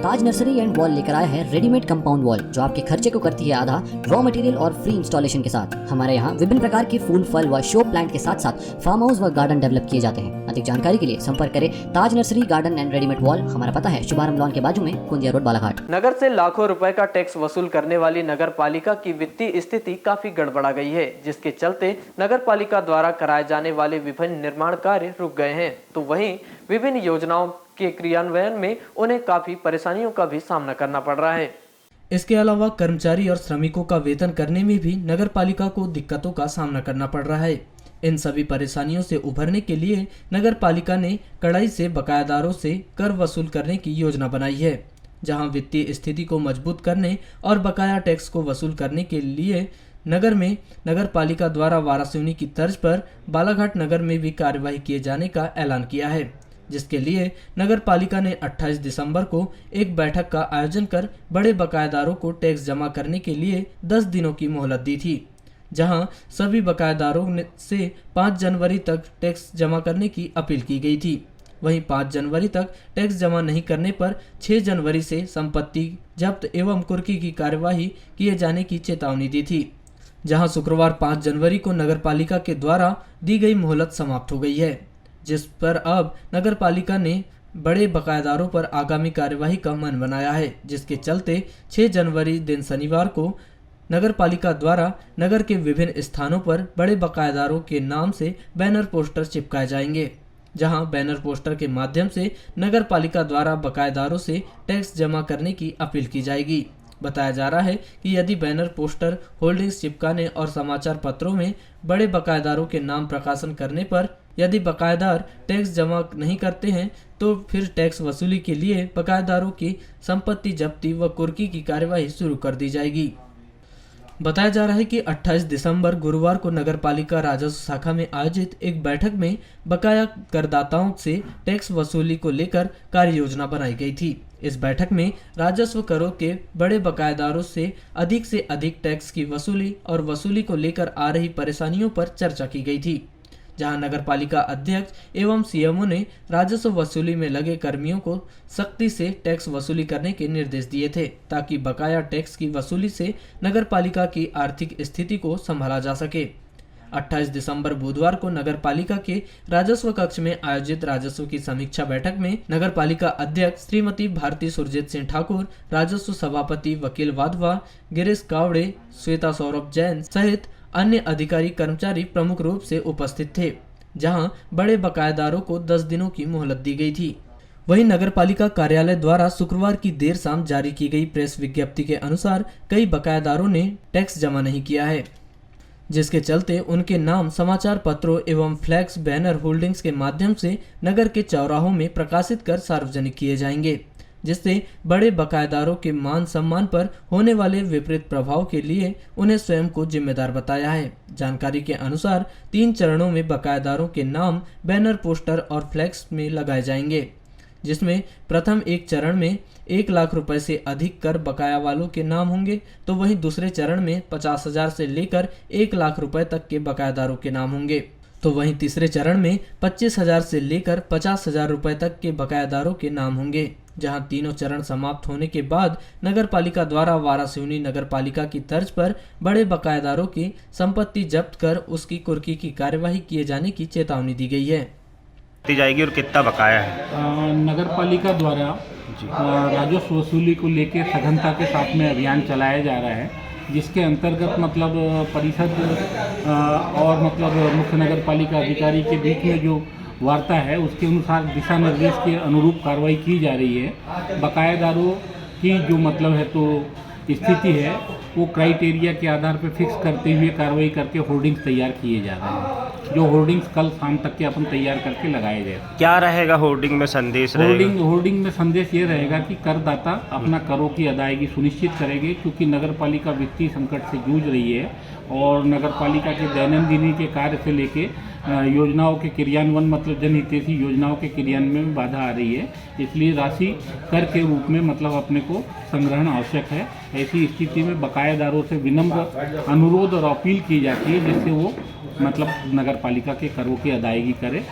Taj nursery and wall लेकर आया है रेडीमेड कंपाउंड वॉल जो आपके खर्चे को करती है आधा रॉ मटेरियल और फ्री इंस्टॉलेशन के साथ। हमारे यहाँ विभिन्न प्रकार के फूल फल व शो प्लांट के साथ साथ फार्म हाउस व गार्डन डेवलप किए जाते हैं। अधिक जानकारी के लिए संपर्क करें Taj nursery garden and readymade wall. हमारा पता है शुभारंभ लॉन के बाजू में कुंजिया रोड बालाघाट। नगर से लाखों रुपए का टैक्स वसूल करने वाली नगर पालिका की वित्तीय स्थिति काफी गड़बड़ा गई है, जिसके चलते नगर पालिका द्वारा कराए जाने वाले विभिन्न निर्माण कार्य रुक गए हैं। तो वहीं विभिन्न योजनाओं के क्रियान्वयन में उन्हें काफी परेशानियों का भी सामना करना पड़ रहा है। इसके अलावा कर्मचारी और श्रमिकों का वेतन करने में भी नगर पालिका को दिक्कतों का सामना करना पड़ रहा है। इन सभी परेशानियों से उभरने के लिए नगर पालिका ने कड़ाई से बकायादारों से कर वसूल करने की योजना बनाई है, जहां वित्तीय स्थिति को मजबूत करने और बकाया टैक्स को वसूल करने के लिए नगर में नगर पालिका द्वारा वारासिवनी की तर्ज पर बालाघाट नगर में भी कार्यवाही किए जाने का ऐलान किया है, जिसके लिए नगर पालिका ने 28 दिसंबर को एक बैठक का आयोजन कर बड़े बकायादारों को टैक्स जमा करने के लिए 10 दिनों की मोहलत दी थी, जहां सभी बकायादारों से 5 जनवरी तक टैक्स जमा करने की अपील की गई थी। वहीं 5 जनवरी तक टैक्स जमा नहीं करने पर 6 जनवरी से संपत्ति जब्त एवं कुर्की की कार्यवाही किए जाने की चेतावनी दी थी, जहां शुक्रवार 5 जनवरी को नगर पालिका के द्वारा दी गई मोहलत समाप्त हो गई है, जिस पर अब नगर पालिका ने बड़े बकायादारों पर आगामी कार्यवाही का मन बनाया है, जिसके चलते 6 जनवरी दिन शनिवार को नगर पालिका द्वारा नगर के विभिन्न स्थानों पर बड़े बकायादारों के नाम से बैनर पोस्टर चिपकाए जाएंगे, जहां बैनर पोस्टर के माध्यम से नगर पालिका द्वारा बकायादारों से टैक्स जमा करने की अपील की जाएगी। बताया जा रहा है कि यदि बैनर पोस्टर होल्डिंग्स चिपकाने और समाचार पत्रों में बड़े बकायेदारों के नाम प्रकाशन करने पर यदि बकायेदार टैक्स जमा नहीं करते हैं तो फिर टैक्स वसूली के लिए बकायेदारों की संपत्ति जब्ती व कुर्की की कार्यवाही शुरू कर दी जाएगी। बताया जा रहा है कि 28 दिसंबर गुरुवार को नगर पालिका राजस्व शाखा में आयोजित एक बैठक में बकाया करदाताओं से टैक्स वसूली को लेकर कार्य योजना बनाई गई थी। इस बैठक में राजस्व करों के बड़े बकायेदारों से अधिक टैक्स की वसूली और वसूली को लेकर आ रही परेशानियों पर चर्चा की गई थी, जहां नगर पालिका अध्यक्ष एवं सीएमओ ने राजस्व वसूली में लगे कर्मियों को सख्ती से टैक्स वसूली करने के निर्देश दिए थे, ताकि बकाया टैक्स की वसूली से नगर पालिका की आर्थिक स्थिति को संभाला जा सके। 28 दिसंबर बुधवार को नगर पालिका के राजस्व कक्ष में आयोजित राजस्व की समीक्षा बैठक में नगर पालिका अध्यक्ष श्रीमती भारती सुरजीत सिंह ठाकुर, राजस्व सभापति वकील वाधवा, गिरीश कावड़े, श्वेता सौरभ जैन सहित अन्य अधिकारी कर्मचारी प्रमुख रूप से उपस्थित थे, जहां बड़े बकायेदारों को 10 दिनों की मोहलत दी गई थी। वहीं नगर पालिका कार्यालय द्वारा शुक्रवार की देर शाम जारी की गई प्रेस विज्ञप्ति के अनुसार कई बकायेदारों ने टैक्स जमा नहीं किया है, जिसके चलते उनके नाम समाचार पत्रों एवं फ्लैक्स बैनर होल्डिंग्स के माध्यम से नगर के चौराहों में प्रकाशित कर सार्वजनिक किए जाएंगे, जिससे बड़े बकायेदारों के मान सम्मान पर होने वाले विपरीत प्रभाव के लिए उन्हें स्वयं को जिम्मेदार बताया है। जानकारी के अनुसार 3 चरणों में बकायेदारों के नाम बैनर पोस्टर और फ्लैक्स में लगाए जाएंगे, जिसमें प्रथम एक चरण में 1 लाख रुपए से अधिक कर बकाया वालों के नाम होंगे, तो वहीं दूसरे चरण में 50,000 से लेकर 1 लाख रुपए तक के बकायेदारों के नाम होंगे, तो वहीं तीसरे चरण में 25,000 से लेकर 50,000 रुपए तक के बकायेदारों के नाम होंगे। जहां तीनों चरण समाप्त होने के बाद नगर पालिका द्वारा वारासिवनी नगर पालिका की तर्ज पर बड़े बकायेदारों की संपत्ति जब्त कर उसकी कुर्की की कार्यवाही किए जाने की चेतावनी दी गई है। जाएगी और कितना बकाया है? नगर पालिका द्वारा राजस्व वसूली को लेकर सघनता के साथ में अभियान चलाया जा रहा है, जिसके अंतर्गत मतलब परिषद और मतलब मुख्य नगर पालिका अधिकारी के बीच में जो वार्ता है उसके अनुसार दिशा निर्देश के अनुरूप कार्रवाई की जा रही है। बकायेदारों की जो मतलब है तो स्थिति है वो क्राइटेरिया के आधार पर फिक्स करते हुए कार्रवाई करके होर्डिंग्स तैयार किए जा रहे हैं, जो होर्डिंग्स कल शाम तक के अपन तैयार करके लगाए जाए। क्या रहेगा होर्डिंग में संदेश? होर्डिंग में संदेश ये रहेगा कि करदाता अपना करों की अदायगी सुनिश्चित करेंगे, क्योंकि नगर पालिका वित्तीय संकट से जूझ रही है और नगर पालिका के दैनंदिनी के कार्य से लेके योजनाओं के क्रियान्वयन मतलब जनहितैषी योजनाओं के क्रियान्वयन में बाधा आ रही है, इसलिए राशि कर के रूप में मतलब अपने को संग्रहण आवश्यक है। ऐसी स्थिति में बकायेदारों से विनम्र अनुरोध और अपील की जाती है जिससे वो मतलब नगर पालिका के करों की अदायगी करे